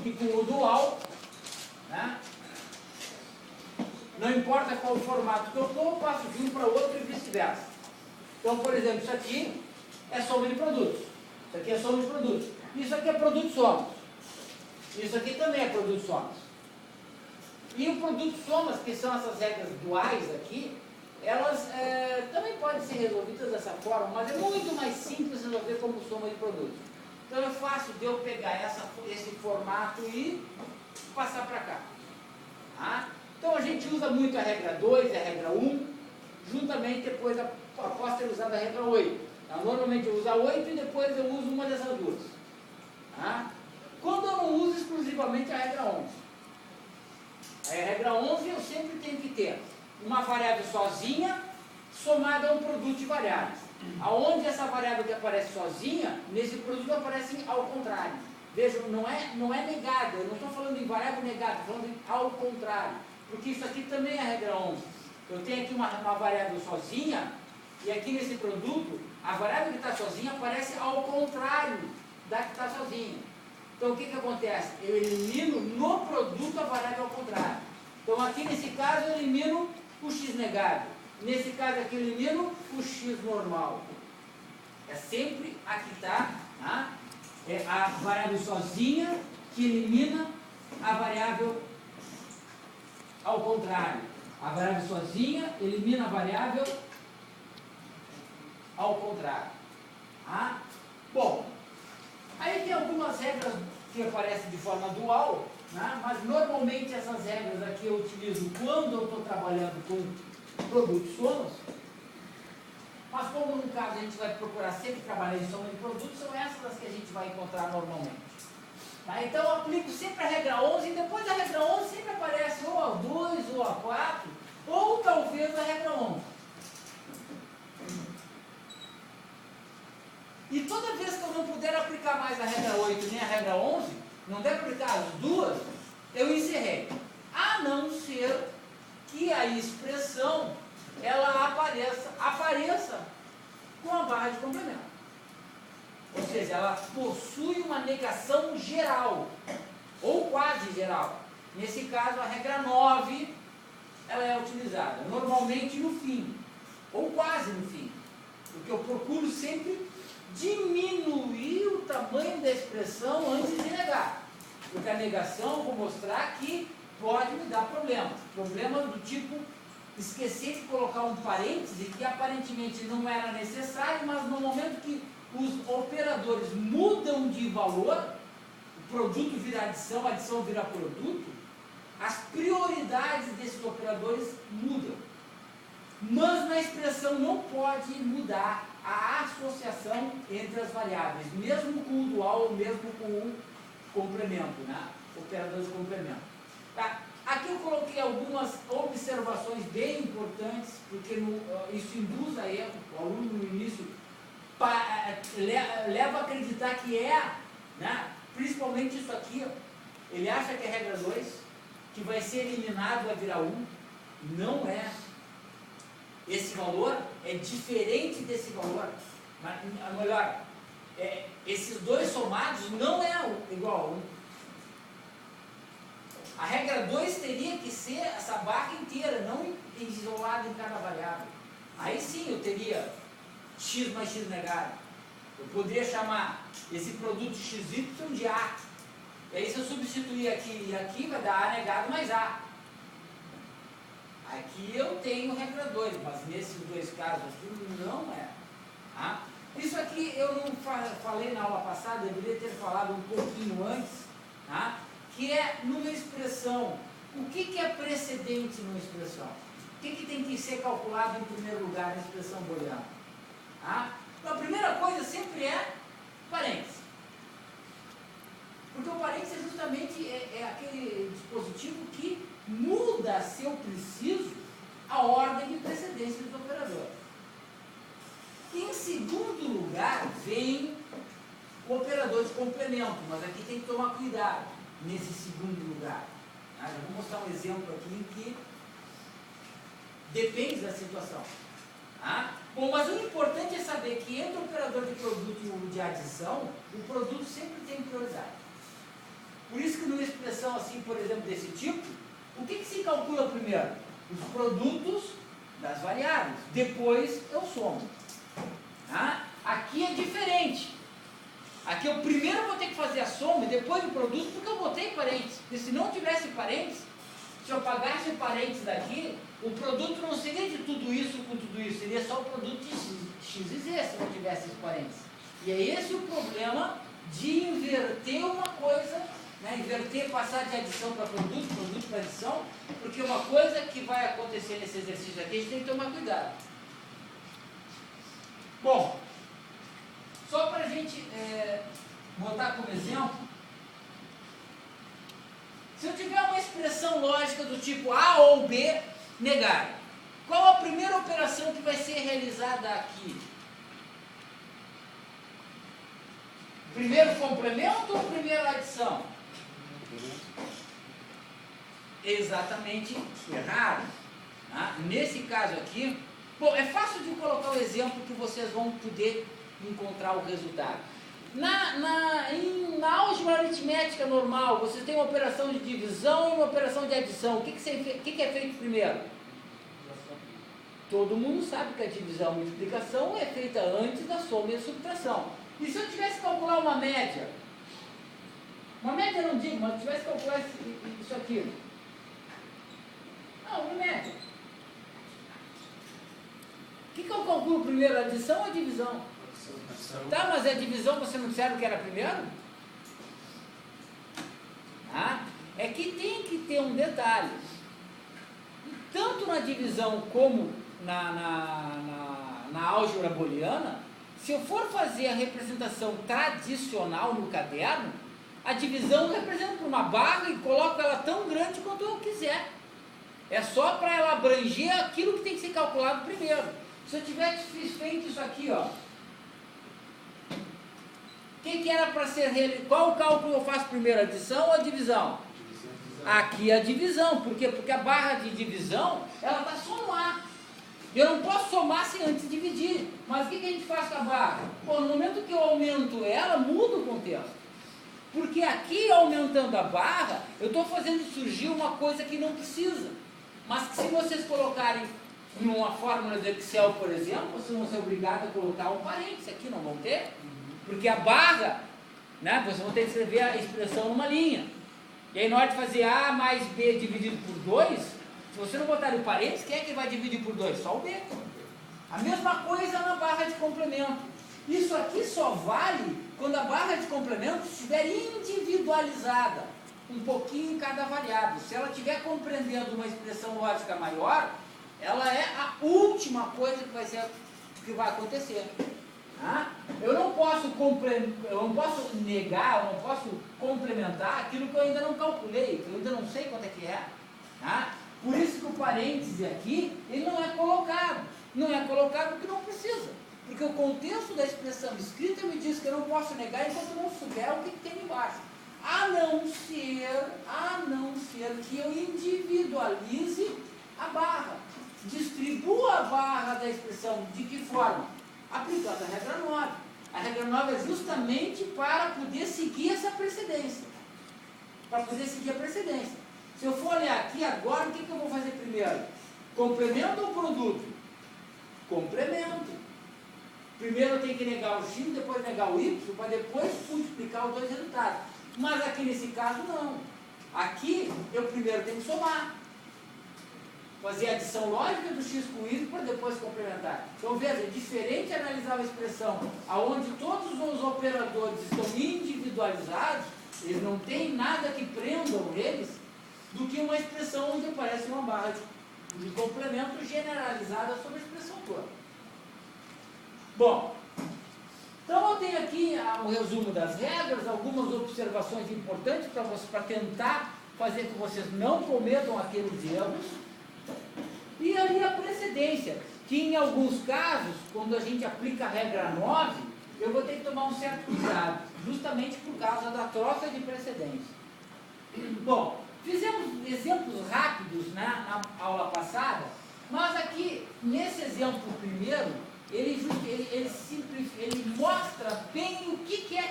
E com o dual, né? Não importa qual o formato que eu estou, eu passo de um para outro e vice-versa. Então, por exemplo, isso aqui é soma de produtos. Isso aqui é soma de produtos. Isso aqui é produto somas. Isso aqui também é produto somas. E o produto somas, que são essas regras duais aqui, elas também podem ser resolvidas dessa forma, mas é muito mais simples resolver como soma de produtos. Então é fácil de eu pegar esse formato e passar para cá. Tá? Então a gente usa muito a regra 2 e a regra 1, juntamente depois após ter usado a regra 8. Então, normalmente eu uso a 8 e depois eu uso uma dessas duas. Tá? Quando eu não uso exclusivamente a regra 11. A regra 11 eu sempre tenho que ter uma variável sozinha somada a um produto de variáveis. Aonde essa variável que aparece sozinha, nesse produto aparece ao contrário. Vejam, não é negada, eu não estou falando em variável negada, estou falando em ao contrário. Porque isso aqui também é a regra 11. Eu tenho aqui uma variável sozinha, e aqui nesse produto, a variável que está sozinha aparece ao contrário da que está sozinha. Então o que acontece? Eu elimino no produto a variável ao contrário. Então aqui nesse caso eu elimino o x negado. Nesse caso aqui eu elimino o x normal. É sempre aqui está, tá? É a variável sozinha que elimina a variável ao contrário. A variável sozinha elimina a variável ao contrário. Tá? Bom, aí tem algumas regras que aparecem de forma dual, né? Mas normalmente essas regras aqui eu utilizo quando eu estou trabalhando com produtos somas. Mas como no caso a gente vai procurar sempre trabalhar em soma de produtos, são essas as que a gente vai encontrar normalmente. Tá? Então eu aplico sempre a regra 11 e depois da regra 11 sempre aparece ou a 2 ou a 4 ou talvez a regra 11. E toda vez que eu não puder aplicar mais a regra 8 nem a regra 11, não der para aplicar as duas, eu encerrei. A não ser que a expressão ela apareça com a barra de complemento. Ou seja, ela possui uma negação geral, ou quase geral. Nesse caso, a regra 9 ela é utilizada, normalmente no fim, ou quase no fim. Porque eu procuro sempre diminuir o tamanho da expressão antes de negar. Porque a negação, eu vou mostrar que pode me dar problemas. Problemas do tipo esquecer de colocar um parêntese que aparentemente não era necessário, mas no momento que os operadores mudam de valor, o produto vira adição, a adição vira produto, as prioridades desses operadores mudam. Mas na expressão não pode mudar a associação entre as variáveis, mesmo com o dual ou mesmo com o complemento, né? Operadores de complemento. Tá? Aqui eu coloquei algumas observações bem importantes, porque isso induz a erro. O aluno no início leva a acreditar que né? Principalmente isso aqui, ó, ele acha que é regra 2, que vai ser eliminado, vai virar 1. Não é. Esse valor é diferente desse valor. Mas, melhor, esses dois somados não é igual a 1. A regra 2 teria que ser essa barra inteira, não isolada em cada variável. Aí sim eu teria x mais x negado. Eu poderia chamar esse produto xy de A. E aí se eu substituir aqui e aqui, vai dar A negado mais A. Aqui eu tenho regra 2, mas nesses dois casos aqui não é. Tá? Isso aqui eu não falei na aula passada, eu deveria ter falado um pouquinho antes, tá? Que é numa expressão. O que é precedente numa expressão? O que tem que ser calculado em primeiro lugar na expressão booleana? Tá? Então a primeira coisa sempre é parênteses. Porque o parênteses é justamente aquele dispositivo que muda, se eu preciso, a ordem de precedência dos operadores. Em segundo lugar, vem o operador de complemento, mas aqui tem que tomar cuidado nesse segundo lugar. Tá? Eu vou mostrar um exemplo aqui em que depende da situação. Tá? Bom, mas o importante é saber que entre o operador de produto e o de adição, o produto sempre tem prioridade. Por isso que no expressão assim, por exemplo, desse tipo, o que se calcula primeiro? Os produtos das variáveis. Depois eu somo. Tá? Aqui é diferente. Aqui eu primeiro vou ter que fazer a soma e depois o produto, porque eu botei parênteses. Porque se não tivesse parênteses, se eu apagasse parênteses daqui, o produto não seria de tudo isso com tudo isso, seria só o produto de x e z se não tivesse esse parênteses. E é esse o problema de inverter uma coisa, né? Inverter, passar de adição para produto, produto para adição, porque uma coisa que vai acontecer nesse exercício aqui, a gente tem que tomar cuidado. Bom, só para a gente botar como exemplo, se eu tiver uma expressão lógica do tipo A ou B, negar, qual a primeira operação que vai ser realizada aqui? Primeiro complemento ou primeira adição? Exatamente errado. Tá? Nesse caso aqui, bom, é fácil de colocar o exemplo que vocês vão poder encontrar o resultado. Na álgebra aritmética normal, você tem uma operação de divisão e uma operação de adição. O que é feito primeiro? Todo mundo sabe que a divisão e a multiplicação é feita antes da soma e da subtração. E se eu tivesse que calcular uma média? Uma média não digo, mas se eu tivesse que calcular isso aqui. Não, uma média. O que eu calculo primeiro? A adição ou a divisão? Tá, mas a divisão você não disseram que era primeiro? Ah, é que tem que ter um detalhe. Tanto na divisão como na álgebra booleana, se eu for fazer a representação tradicional no caderno, a divisão eu represento por uma barra e coloco ela tão grande quanto eu quiser. É só para ela abranger aquilo que tem que ser calculado primeiro. Se eu tivesse feito isso aqui, ó, o que era para ser realizado? Qual o cálculo eu faço primeiro, a adição ou a divisão? Aqui é a divisão. Por quê? Porque a barra de divisão, ela está só no A. Eu não posso somar sem antes dividir. Mas o que a gente faz com a barra? Bom, no momento que eu aumento ela, muda o contexto. Porque aqui, aumentando a barra, eu estou fazendo surgir uma coisa que não precisa. Mas que se vocês colocarem em uma fórmula do Excel, por exemplo, vocês vão ser obrigados a colocar um parênteses aqui, não vão ter? Porque a barra, né, vocês vão ter que escrever a expressão numa linha. E aí, na hora de fazer A mais B dividido por 2, se você não botar o parênteses, quem é que vai dividir por 2? Só o B. A mesma coisa na barra de complemento. Isso aqui só vale quando a barra de complemento estiver individualizada, um pouquinho em cada variável. Se ela estiver compreendendo uma expressão lógica maior, ela é a última coisa que vai acontecer. Tá? Eu não posso negar, eu não posso complementar aquilo que eu ainda não calculei, que eu ainda não sei quanto é que é. Tá? Por isso que o parêntese aqui, ele não é colocado. Não é colocado porque não precisa. Porque o contexto da expressão escrita me diz que eu não posso negar enquanto eu não souber o que tem embaixo. A não ser que eu individualize a barra. Distribua a barra da expressão. De que forma? Aplicando a regra 9. A regra 9 é justamente para poder seguir essa precedência. Para poder seguir a precedência. Se eu for olhar aqui agora, o que eu vou fazer primeiro? Complemento ou produto? Complemento. Primeiro eu tenho que negar o x, depois negar o y, para depois multiplicar os dois resultados. Mas aqui nesse caso não. Aqui eu primeiro tenho que somar. Fazer a adição lógica do x com o y para depois complementar. Então veja, é diferente analisar uma expressão onde todos os operadores estão individualizados, eles não têm nada que prendam eles, do que uma expressão onde aparece uma barra de complemento generalizada sobre a expressão toda. Bom, então eu tenho aqui um resumo das regras, algumas observações importantes para tentar fazer com que vocês não cometam aqueles erros. E aí a precedência, que em alguns casos, quando a gente aplica a regra 9, eu vou ter que tomar um certo cuidado, justamente por causa da troca de precedência. Bom, fizemos exemplos rápidos, né, na aula passada, mas aqui, nesse exemplo primeiro, ele mostra bem o que é